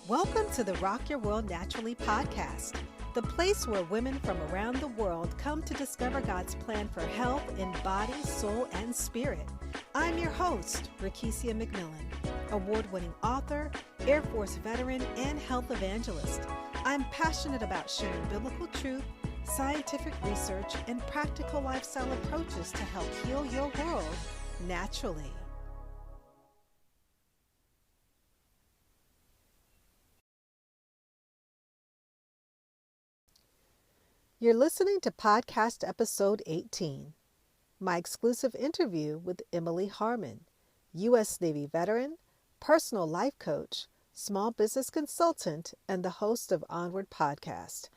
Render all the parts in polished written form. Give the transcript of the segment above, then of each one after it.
Welcome to the Rock Your World Naturally podcast, the place where women from around the world come to discover God's plan for health in body, soul, and spirit. I'm your host, Rakesia McMillan, award-winning author, Air Force veteran, and health evangelist. I'm passionate about sharing biblical truth, scientific research, and practical lifestyle approaches to help heal your world naturally. You're listening to podcast episode 18, my exclusive interview with Emily Harman, U.S. Navy veteran, personal life coach, small business consultant, and the host of Onward Podcast.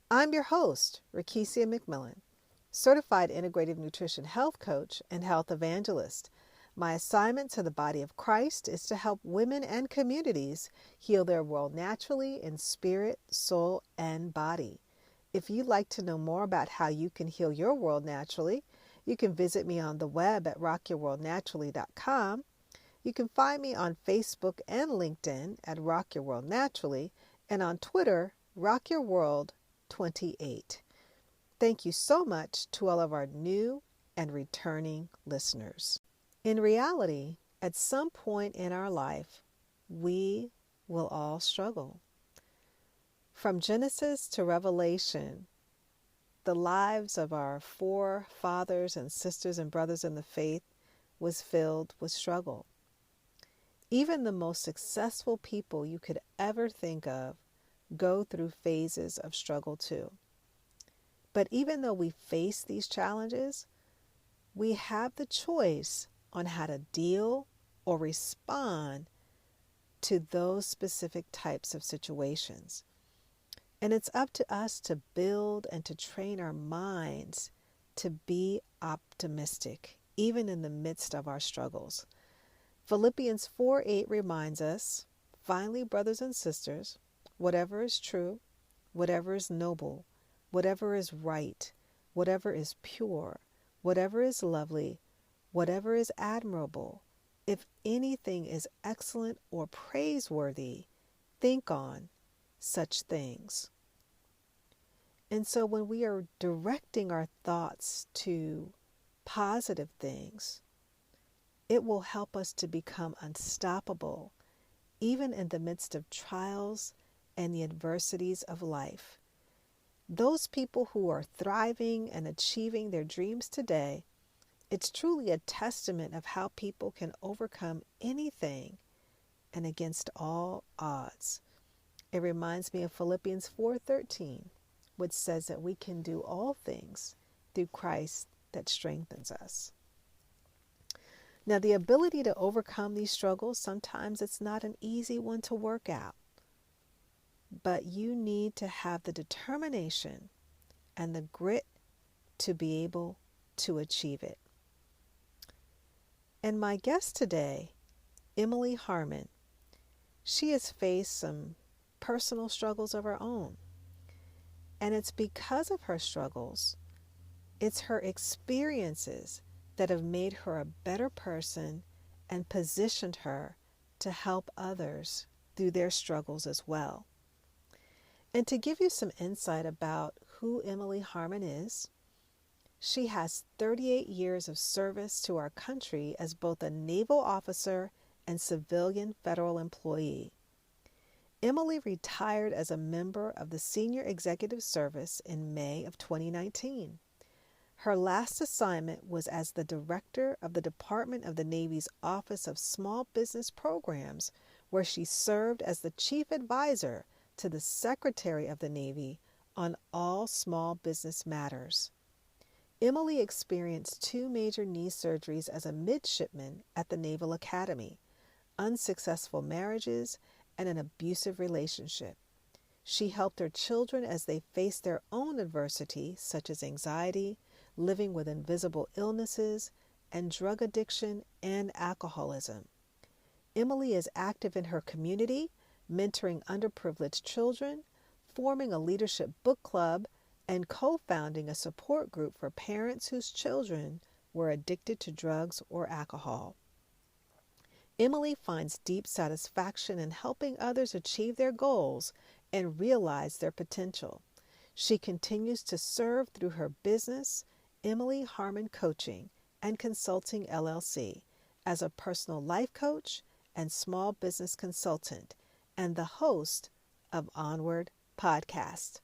I'm your host, Rakesia McMillan, certified integrative nutrition health coach and health evangelist. My assignment to the body of Christ is to help women and communities heal their world naturally in spirit, soul, and body. If you'd like to know more about how you can heal your world naturally, you can visit me on the web at rockyourworldnaturally.com. You can find me on Facebook and LinkedIn at Rock Your World Naturally, and on Twitter, RockYourWorld28. Thank you so much to all of our new and returning listeners. In reality, at some point in our life, we will all struggle. From Genesis to Revelation, the lives of our forefathers and sisters and brothers in the faith was filled with struggle. Even the most successful people you could ever think of go through phases of struggle too. But even though we face these challenges, we have the choice on how to deal or respond to those specific types of situations. And it's up to us to build and to train our minds to be optimistic, even in the midst of our struggles. Philippians 4:8 reminds us, finally, brothers and sisters, whatever is true, whatever is noble, whatever is right, whatever is pure, whatever is lovely, whatever is admirable, if anything is excellent or praiseworthy, think on such things. And so when we are directing our thoughts to positive things, it will help us to become unstoppable, even in the midst of trials and the adversities of life. Those people who are thriving and achieving their dreams today, it's truly a testament of how people can overcome anything and against all odds. It reminds me of Philippians 4:13, which says that we can do all things through Christ that strengthens us. Now, the ability to overcome these struggles, sometimes it's not an easy one to work out, but you need to have the determination and the grit to be able to achieve it. And my guest today, Emily Harman, she has faced some personal struggles of her own. And it's because of her struggles, it's her experiences that have made her a better person and positioned her to help others through their struggles as well. And to give you some insight about who Emily Harman is, she has 38 years of service to our country as both a naval officer and civilian federal employee. Emily retired as a member of the Senior Executive Service in May of 2019. Her last assignment was as the director of the Department of the Navy's Office of Small Business Programs, where she served as the chief advisor to the Secretary of the Navy on all small business matters. Emily experienced 2 major knee surgeries as a midshipman at the Naval Academy, unsuccessful marriages, and an abusive relationship. She helped her children as they faced their own adversity, such as anxiety, living with invisible illnesses, and drug addiction and alcoholism. Emily is active in her community, mentoring underprivileged children, forming a leadership book club, and co-founding a support group for parents whose children were addicted to drugs or alcohol. Emily finds deep satisfaction in helping others achieve their goals and realize their potential. She continues to serve through her business, Emily Harman Coaching and Consulting LLC, as a personal life coach and small business consultant, and the host of Onward Podcast.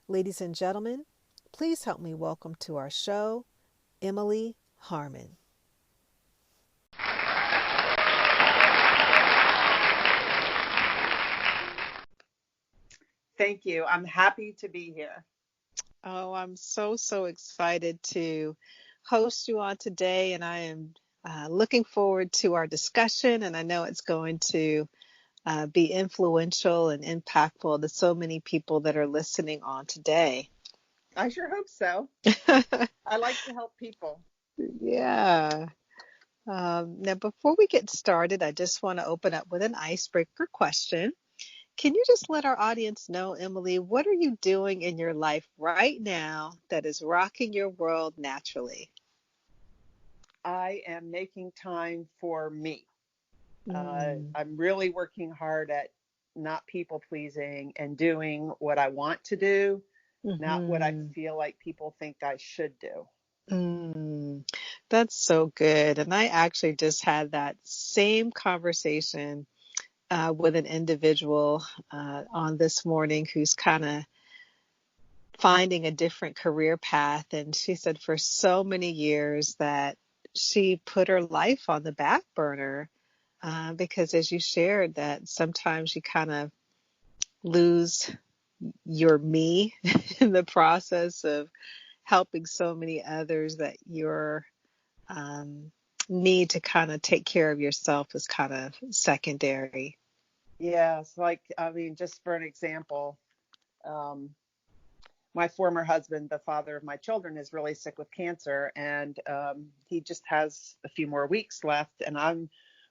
Ladies and gentlemen, please help me welcome to our show, Emily Harman. Thank you. I'm happy to be here. Oh, I'm so excited to host you on today, and I am looking forward to our discussion, and I know it's going to be influential and impactful to so many people that are listening on today. I sure hope so. I like to help people. Yeah. Now, before we get started, I just want to open up with an icebreaker question. Can you just let our audience know, Emily, what are you doing in your life right now that is rocking your world naturally? I am making time for me. Mm. I'm really working hard at not people pleasing and doing what I want to do, not what I Mm-hmm. feel like people think I should do. Mm. That's so good. And I actually just had that same conversation with an individual on this morning who's kind of finding a different career path. And she said for so many years that she put her life on the back burner because, as you shared, that sometimes you kind of lose your me in the process of helping so many others, that your um, need to kind of take care of yourself is kind of secondary. Yes, just for an example, um, my former husband, the father of my children, is really sick with cancer, and he just has a few more weeks left. And I'm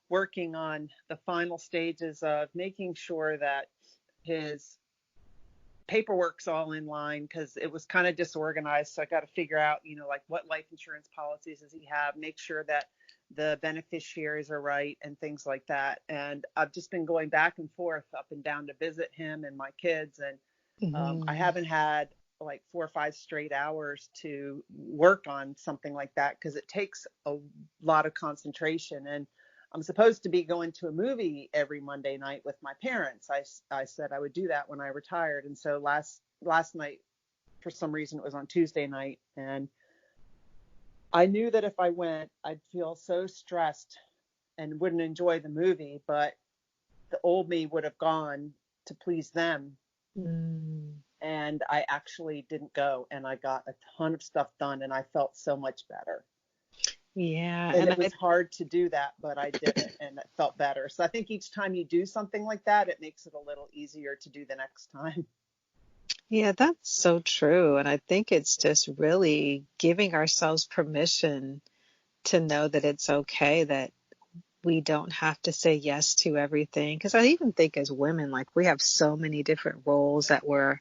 working on the final stages of making sure that his paperwork's all in line, because it was kind of disorganized. So I got to figure out, like what life insurance policies does he have, make sure that the beneficiaries are right and things like that. And I've just been going back and forth up and down to visit him and my kids. And I Mm-hmm. haven't had like 4 or 5 straight hours to work on something like that, because it takes a lot of concentration. And I'm supposed to be going to a movie every Monday night with my parents. I said I would do that when I retired. And so last night, for some reason, it was on Tuesday night. And I knew that if I went, I'd feel so stressed and wouldn't enjoy the movie. But the old me would have gone to please them. Mm. And I actually didn't go, and I got a ton of stuff done, and I felt so much better. Yeah, And and it was hard to do that, but I did it, and it felt better. So I think each time you do something like that, it makes it a little easier to do the next time. yeah, that's so true. And I think it's just really giving ourselves permission to know that it's okay, that we don't have to say yes to everything. Because I even think as women, like we have so many different roles that we're,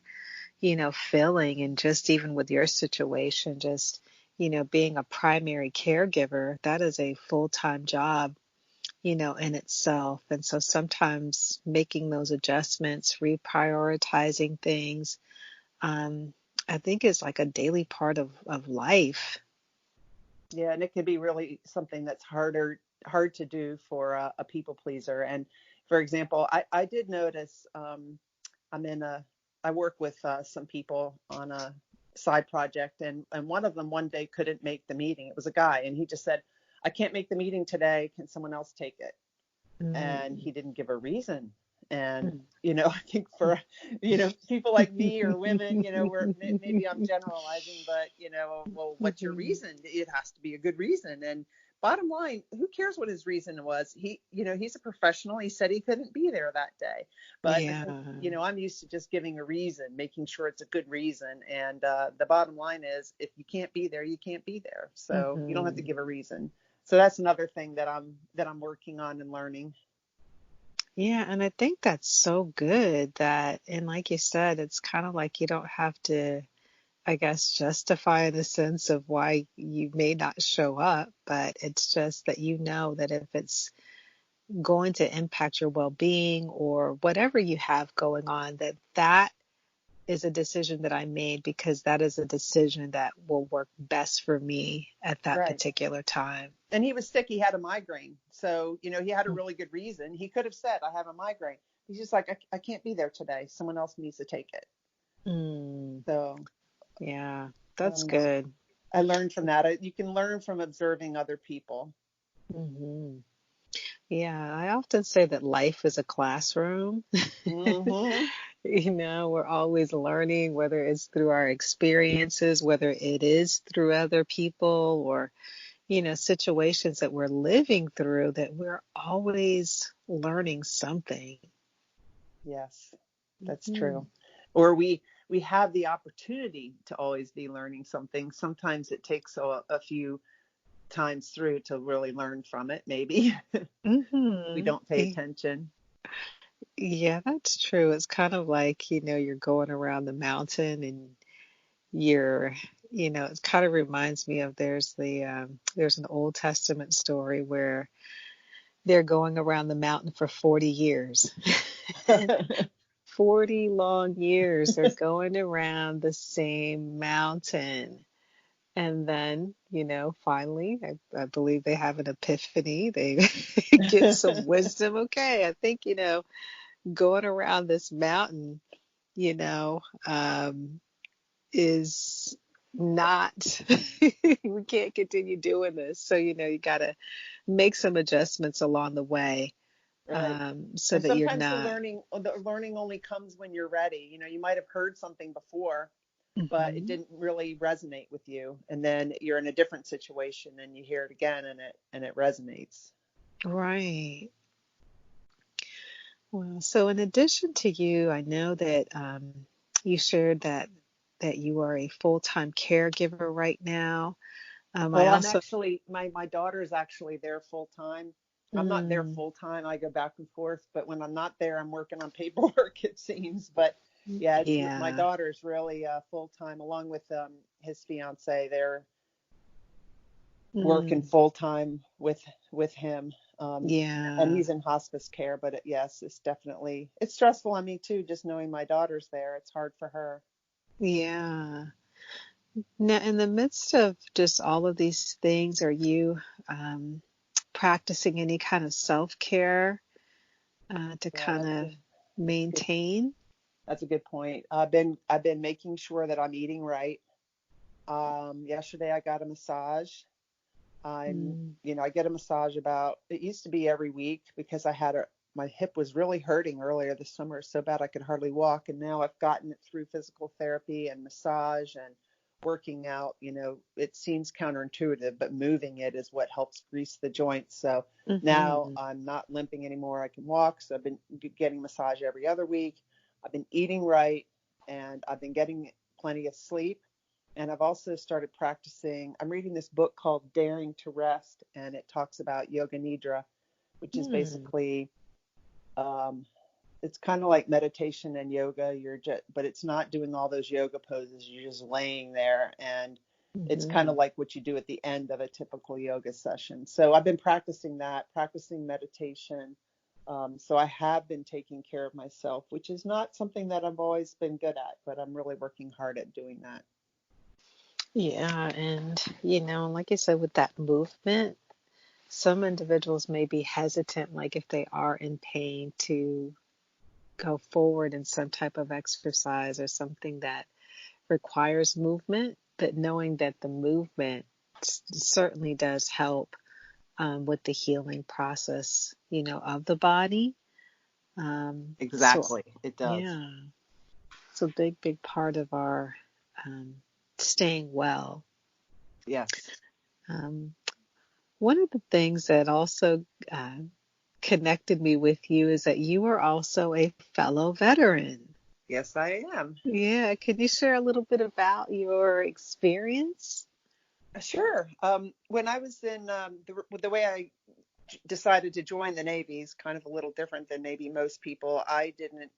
filling. And just even with your situation, just, being a primary caregiver, that is a full-time job, in itself. And so sometimes making those adjustments, reprioritizing things, um, I think is like a daily part of life. Yeah, and it can be really something that's hard to do for a people pleaser. And for example, I did notice, I'm in a I work with some people on a side project, and one of them one day couldn't make the meeting. It was a guy, and he just said, "I can't make the meeting today. Can someone else take it?" And Mm. he didn't give a reason. And Mm. I think for people like me or women, where maybe I'm generalizing, but well, what's your Mhm. reason? It has to be a good reason. And bottom line, who cares what his reason was? He's a professional. He said he couldn't be there that day. But I think, Yeah. I'm used to just giving a reason, making sure it's a good reason. And the bottom line is, if you can't be there, you can't be there. So you don't have to Hmm. give a reason. So that's another thing that I'm working on and learning. Yeah, and I think that's so good that, and like you said, it's kind of like you don't have to, I guess, justify in the sense of why you may not show up, but it's just that that if it's going to impact your well-being or whatever you have going on, that is a decision that I made because that is a decision that will work best for me at that Right. particular time. And he was sick. He had a migraine. So, he had a really good reason. He could have said, I have a migraine. He's just like, I can't be there today. Someone else needs to take it. Mm, So, yeah, that's um, good. I learned from that. You can learn from observing other people. Hmm. Yeah, I often say that life is a classroom. Hmm. We're always learning, whether it's through our experiences, whether it is through other people or, situations that we're living through, that we're always learning something. Yes, that's Mhm. true. Or we have the opportunity to always be learning something. Sometimes it takes a few times through to really learn from it, maybe. We Mhm. don't pay attention. Yeah, that's true. It's kind of like, you're going around the mountain and you're, it kind of reminds me of there's an Old Testament story where they're going around the mountain for 40 years. 40 long years they're going around the same mountain. And then, finally, I believe they have an epiphany. They get some wisdom. Okay, I think, going around this mountain, you know, um, is not, we can't continue doing this. So, you got to make some adjustments along the way, Right. so And that you're sometimes not. the learning only comes when you're ready. You might have heard something before, but it Mhm. didn't really resonate with you. And then you're in a different situation and you hear it again and it resonates. Right. Well, so in addition to you, I know that you shared that you are a full-time caregiver right now. I Well, I'm also. actually my daughter is actually there full time. I'm not there Mm, full time. I go back and forth, but when I'm not there, I'm working on paperwork, it seems. But yeah, it's my yeah. daughter's really full time, along with his fiance. They're working Mm, full time with him, and yeah. he's in hospice care. But yes, it's stressful on me too, just knowing my daughter's there. It's hard for her. Yeah. Now, in the midst of just all of these things, are you um, practicing any kind of self-care to Yeah, kind of good maintain? that's a good point. I've been making sure that I'm eating right. Yesterday I got a massage. Mm, I get a massage it used to be every week because my hip was really hurting earlier this summer so bad I could hardly walk. And now I've gotten it through physical therapy and massage and working out. It seems counterintuitive, but moving it is what helps grease the joints. So now mhm, I'm not limping anymore. I can walk. So I've been getting massage every other week. I've been eating right and I've been getting plenty of sleep. And I've also started practicing. I'm reading this book called Daring to Rest, and it talks about yoga nidra, which is mm, basically um, it's kind of like meditation and yoga. But it's not doing all those yoga poses. You're just laying there, and it's kind of mhm. like what you do at the end of a typical yoga session. So I've been practicing that, practicing meditation. So I have been taking care of myself, which is not something that I've always been good at, but I'm really working hard at doing that. Yeah, and like you said, with that movement, some individuals may be hesitant, like if they are in pain, to go forward in some type of exercise or something that requires movement, but knowing that the movement certainly does help with the healing process, of the body. So, Exactly, it does. yeah, it's a big, big part of our um, staying well. Yes. Um, One of the things that also connected me with you is that you are also a fellow veteran. Yes, I am. Yeah, can you share a little bit about your experience? Sure. When I was in the way I decided to join the Navy is kind of a little different than maybe most people. I didn't.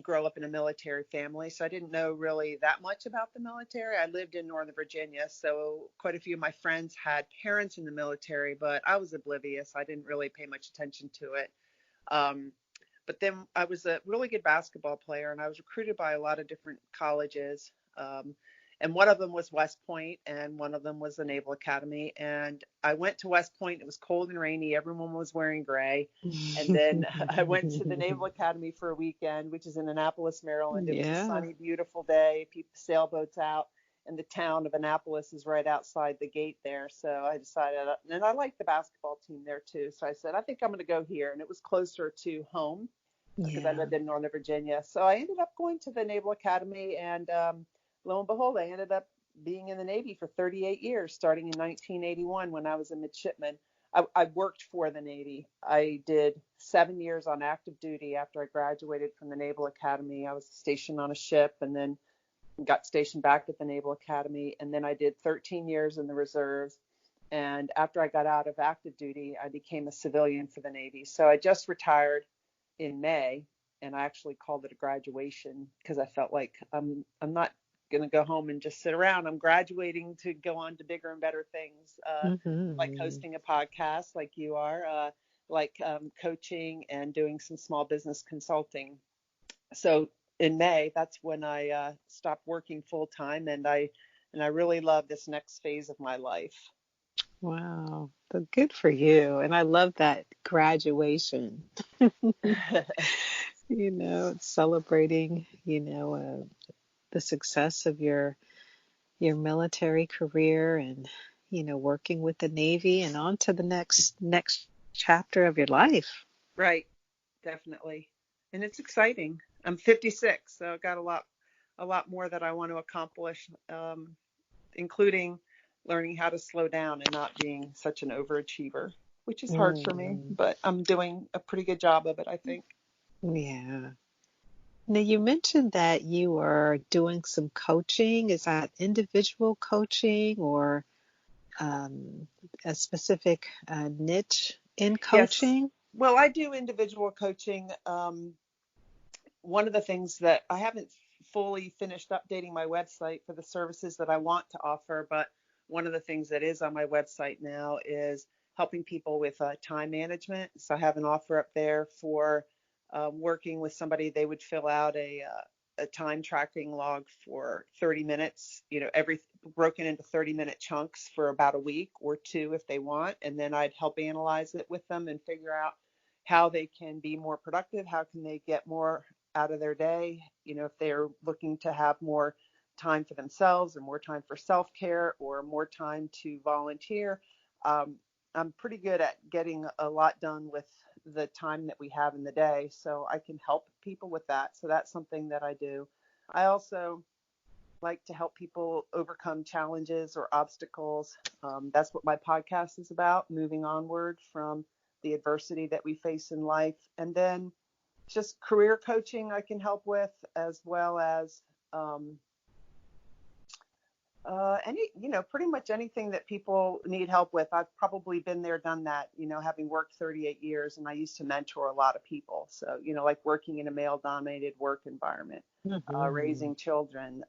grow up in a military family, so I didn't know really that much about the military. I lived in Northern Virginia, so quite a few of my friends had parents in the military, but I was oblivious. I didn't really pay much attention to it. Um, but then I was a really good basketball player, and I was recruited by a lot of different colleges. And one of them was West Point, and one of them was the Naval Academy. And I went to West Point. It was cold and rainy. Everyone was wearing gray. And then I went to the Naval Academy for a weekend, which is in Annapolis, Maryland. It was a Yeah. sunny, beautiful day. People sailboats out, and the town of Annapolis is right outside the gate there. So I decided, and I liked the basketball team there too. So I said, I think I'm going to go here. And it was closer to home because I Yeah. lived in Northern Virginia. So I ended up going to the Naval Academy, and lo and behold, I ended up being in the Navy for 38 years, starting in 1981 when I was a midshipman. I worked for the Navy. I did 7 years on active duty after I graduated from the Naval Academy. I was stationed on a ship and then got stationed back at the Naval Academy. And then I did 13 years in the reserves. And after I got out of active duty, I became a civilian for the Navy. So I just retired in May, and I actually called it a graduation because I felt like I'm not going to go home and just sit around. I'm graduating to go on to bigger and better things, like Hmm. hosting a podcast like you are, like coaching and doing some small business consulting. So in May, that's when I stopped working full time, and I really love this next phase of my life. Wow. But good for you. And I love that graduation. It's celebrating, the success of your military career and, working with the Navy and on to the next chapter of your life. Right, definitely. And it's exciting. I'm 56, so I've got a lot more that I want to accomplish, including learning how to slow down and not being such an overachiever, which is hard for me, Mm, but I'm doing a pretty good job of it, I think. yeah. Now, you mentioned that you are doing some coaching. Is that individual coaching or a specific niche in Yes. coaching? Well, I do individual coaching. One of the things that I haven't fully finished updating my website for the services that I want to offer, but one of the things that is on my website now is helping people with time management. So I have an offer up there for working with somebody. They would fill out a time tracking log for 30 minutes, every broken into 30-minute chunks for about a week or two if they want. And then I'd help analyze it with them and figure out how they can be more productive, how can they get more out of their day, if they're looking to have more time for themselves or more time for self-care or more time to volunteer. um, I'm pretty good at getting a lot done with the time that we have in the day, so I can help people with that. So that's something that I do. I also like to help people overcome challenges or obstacles. That's what my podcast is about, moving onward from the adversity that we face in life. And then just career coaching I can help with, as well as um, pretty much anything that people need help with. I've probably been there, done that, having worked 38 years, and I used to mentor a lot of people. So, like working in a male dominated work environment, Hmm. raising children.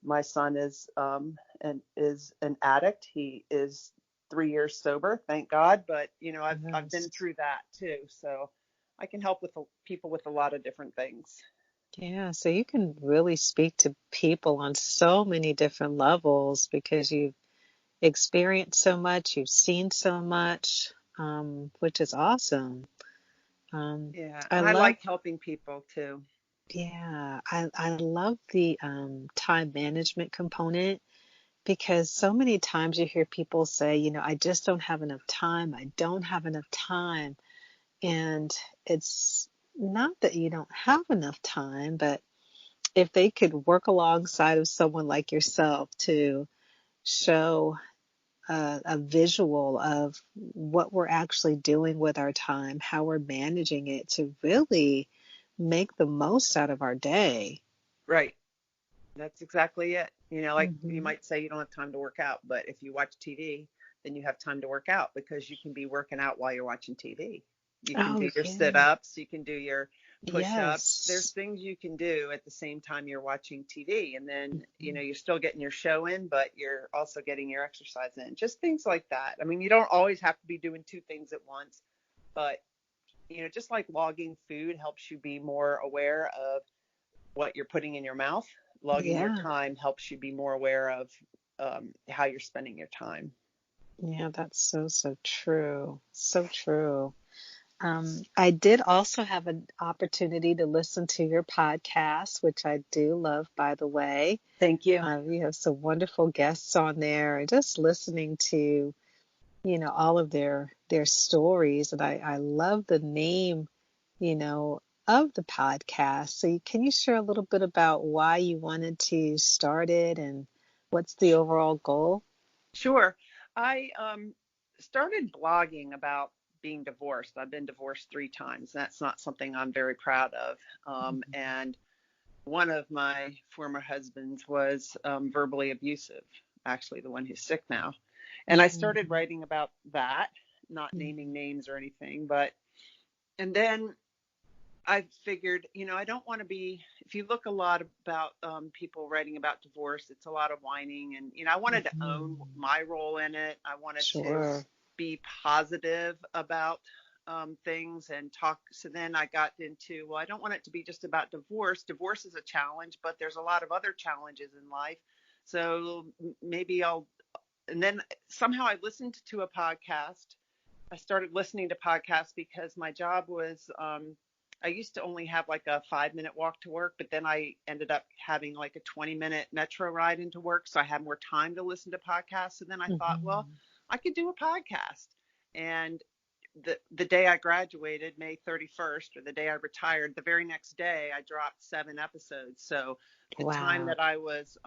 My son is an addict. He is 3 years sober, thank God. But I've been Yes. through that too, so I can help with people with a lot of different things. Yeah, so you can really speak to people on so many different levels because you've experienced so much, you've seen so much, which is awesome. Um, Yeah, I and I love, like helping people too. yeah, I love the time management component because so many times you hear people say, I just don't have enough time. I don't have enough time. And it's not that you don't have enough time, but if they could work alongside of someone like yourself to show a visual of what we're actually doing with our time, how we're managing it to really make the most out of our day. Right. That's exactly it. Like you Hmm. might say you don't have time to work out, but if you watch TV, then you have time to work out because you can be working out while you're watching TV. You can Oh, do your yeah. sit-ups, you can do your push-ups. There's Yes. things you can do at the same time you're watching TV. And then, Mhm. you're still getting your show in, but you're also getting your exercise in. Just things like that. I mean, you don't always have to be doing two things at once, but, just like logging food helps you be more aware of what you're putting in your mouth, logging your Yeah. time helps you be more aware of how you're spending your time. Yeah, that's so, so true. So true. I did also have an opportunity to listen to your podcast, which I do love, by the way. Thank you. You have some wonderful guests on there, and just listening to, all of their stories. And I love the name, you know, of the podcast. So can you share a little bit about why you wanted to start it and what's the overall goal? Sure. I started blogging about being divorced. I've been divorced 3 times. That's not something I'm very proud of. And one of my former husbands was verbally abusive, actually, the one who's sick now. And I started Mhm. writing about that, not naming names or anything, and then I figured, I don't want to be, if you look a lot about people writing about divorce, it's a lot of whining. And, I wanted to own Mhm. my role in it. I wanted to Sure. be positive about things and talk. So then I got into, well, I don't want it to be just about divorce. Divorce is a challenge, but there's a lot of other challenges in life. So maybe and then somehow I listened to a podcast. I started listening to podcasts because my job was, I used to only have like a 5-minute walk to work, but then I ended up having like a 20-minute metro ride into work. So I had more time to listen to podcasts. And then I thought, well, Mhm. I could do a podcast. And the day I graduated, May 31st, or the day I retired, the very next day I dropped 7 episodes. So the time Wow. that I was,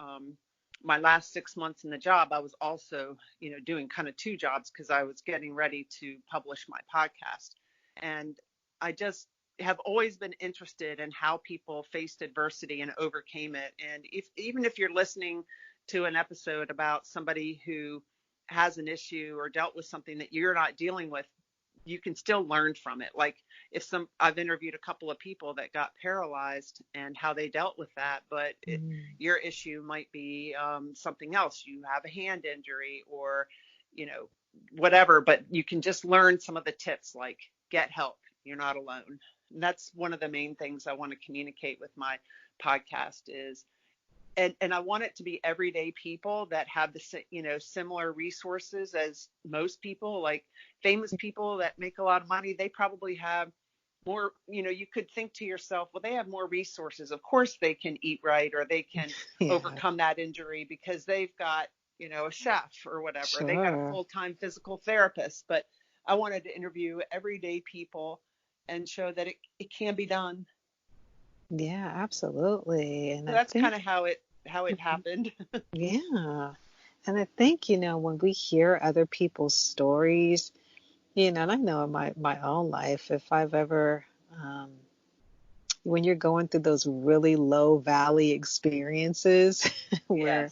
my last 6 months in the job, I was also, doing kind of two jobs because I was getting ready to publish my podcast. And I just have always been interested in how people faced adversity and overcame it. And even if you're listening to an episode about somebody who has an issue or dealt with something that you're not dealing with, you can still learn from it. Like I've interviewed a couple of people that got paralyzed and how they dealt with that, but Mm. your issue might be something else. You have a hand injury or, you know, whatever, but you can just learn some of the tips like get help. You're not alone. And that's one of the main things I want to communicate with my podcast is and I want it to be everyday people that have similar resources as most people, like famous people that make a lot of money. They probably have more, you could think to yourself, well, they have more resources. Of course they can eat right or they can Yeah. overcome that injury because they've got, a chef or whatever. They got a Sure. full-time physical therapist. But I wanted to interview everyday people and show that it can be done. Yeah, absolutely. And So I that's kind think, of how it Mhm. happened. Yeah. And I think, when we hear other people's stories, and I know in my own life, if I've ever, um, when you're going through those really low valley experiences where, Yes.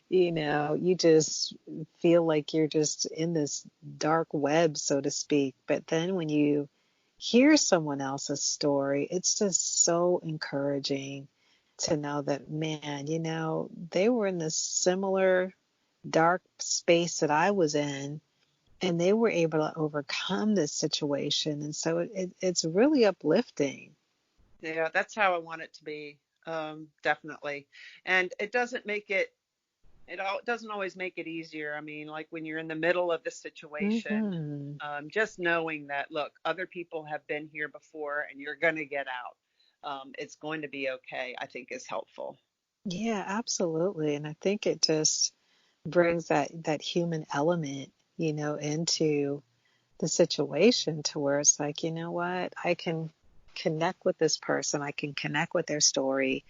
you just feel like you're just in this dark web, so to speak. But then when you hear someone else's story, it's just so encouraging to know that, man, they were in this similar dark space that I was in, and they were able to overcome this situation. And so it's really uplifting. Yeah, that's how I want it to be. Definitely. And it doesn't always make it easier. I mean, like when you're in the middle of the situation, Hmm. just knowing that, look, other people have been here before and you're going to get out. It's going to be okay, I think is helpful. Yeah, absolutely. And I think it just brings that human element, into the situation to where it's like, you know what, I can connect with this person, I can connect with their story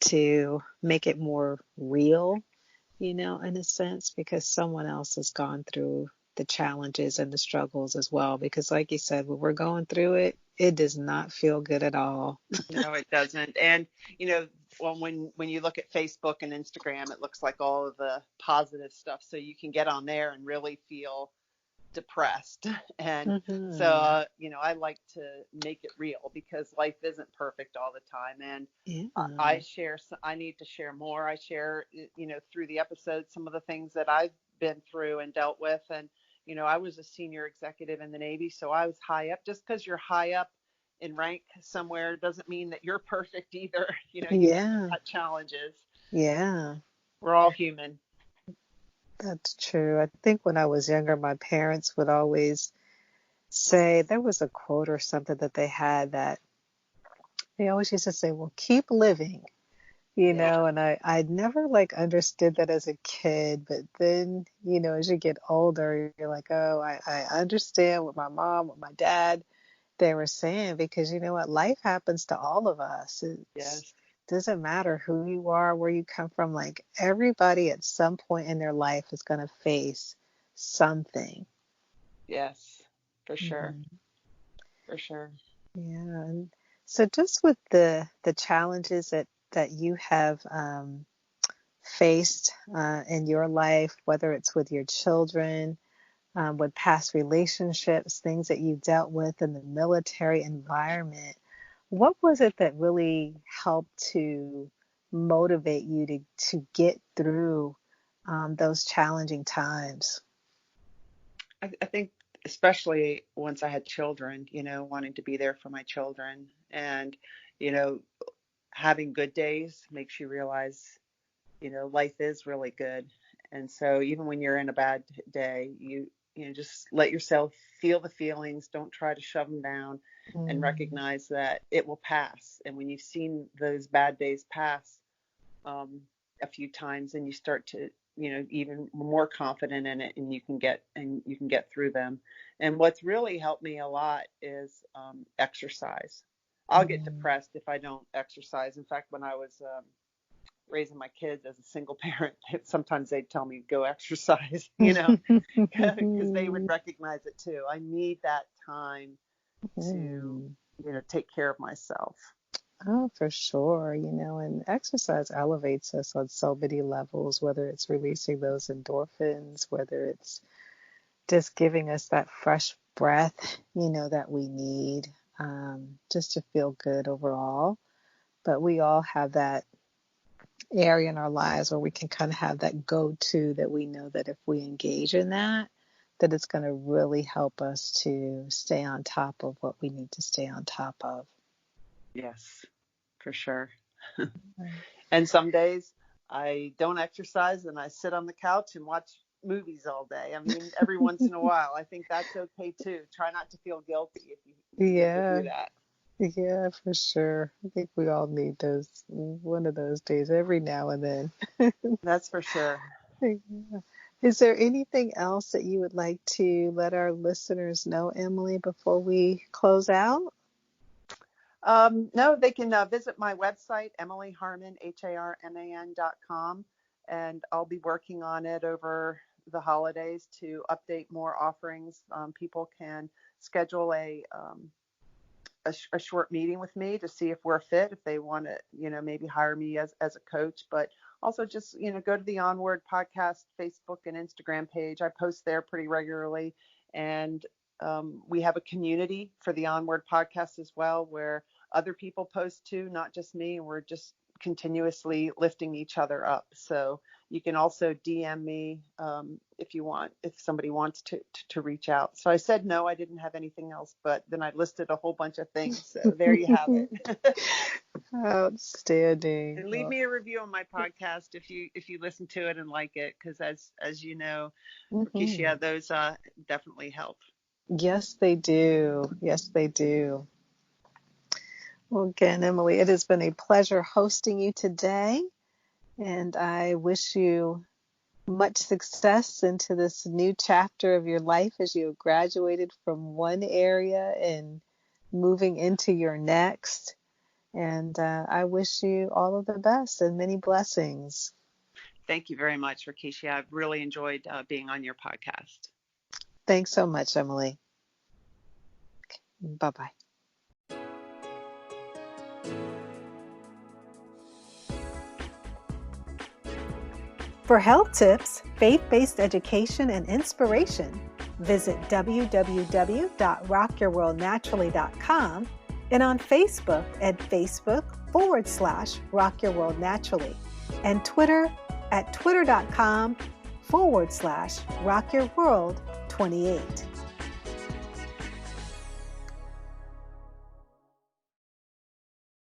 to make it more real, in a sense, because someone else has gone through the challenges and the struggles as well. Because, like you said, when we're going through it, it does not feel good at all. No, it doesn't. And well, when you look at Facebook and Instagram, it looks like all of the positive stuff. So you can get on there and really feel depressed. And so, Mm-hmm. I like to make it real because life isn't perfect all the time. And I Yeah. share, I need to share more. I share, through the episodes, some of the things that I've been through and dealt with. And, I was a senior executive in the Navy, so I was high up. Just because you're high up in rank somewhere doesn't mean that you're perfect either. You've Yeah. got challenges. Yeah. We're all human. That's true. I think when I was younger, my parents would always say there was a quote or something that they had that they always used to say, well, keep living, Yeah. and I never like understood that as a kid, but then, as you get older, you're like, oh, I understand what my mom, what my dad, they were saying, because you know what, life happens to all of us. It Yes. doesn't matter who you are, where you come from, like everybody at some point in their life is going to face something. Yes. For sure. Mhm. For sure. Yeah. And so just with the challenges that you have faced in your life, whether it's with your children, with past relationships, things that you dealt with in the military environment, what was it that really helped to motivate you to get through those challenging times? I think especially once I had children, wanting to be there for my children and, you know, having good days makes you realize, life is really good. And so even when you're in a bad day, just let yourself feel the feelings. Don't try to shove them down and Mm, recognize that it will pass. And when you've seen those bad days pass, um, a few times, and you start to even more confident in it, and you can get through them. And what's really helped me a lot is exercise. I'll get mm. depressed if I don't exercise. In fact, when I was raising my kids as a single parent, sometimes they'd tell me go exercise, because they would recognize it too. I need that time to Mm. take care of myself. Oh, for sure. And exercise elevates us on so many levels, whether it's releasing those endorphins, whether it's just giving us that fresh breath, that we need, just to feel good overall. But we all have that area in our lives where we can kind of have that go-to that we know that if we engage in that it's going to really help us to stay on top of what we need to stay on top of. Yes, for sure. Right. And some days I don't exercise and I sit on the couch and watch movies all day. I mean, every once in a while. I think that's okay too. Try not to feel guilty if you need to Yeah, do that. yeah, for sure. I think we all need those one of those days every now and then. That's for sure. Yeah. Is there anything else that you would like to let our listeners know, Emily, before we close out? No, they can visit my website, emilyharman.com, and I'll be working on it over the holidays to update more offerings. People can schedule a short meeting with me to see if we're a fit, if they want to, maybe hire me as a coach, but also just, go to the Onward Podcast Facebook and Instagram page. I post there pretty regularly. And we have a community for the Onward Podcast as well, where other people post too, not just me. And we're just continuously lifting each other up. So you can also DM me if somebody wants to reach out. So I said no, I didn't have anything else, but then I listed a whole bunch of things. So there you have it. Outstanding. And leave Well, me a review on my podcast if you listen to it and like it, because as you know, mhm. Rakeshia, those definitely help. Yes, they do. Yes, they do. Well, again, Emily, it has been a pleasure hosting you today, and I wish you much success into this new chapter of your life as you have graduated from one area and moving into your next. And I wish you all of the best and many blessings. Thank you very much, Rakeshia. I've really enjoyed being on your podcast. Thanks so much, Emily. Bye bye. For health tips, faith based education, and inspiration, Visit www.rockyourworldnaturally.com and on Facebook at Facebook.com/rockyourworldnaturally and Twitter at twitter.com/rockyourworld28.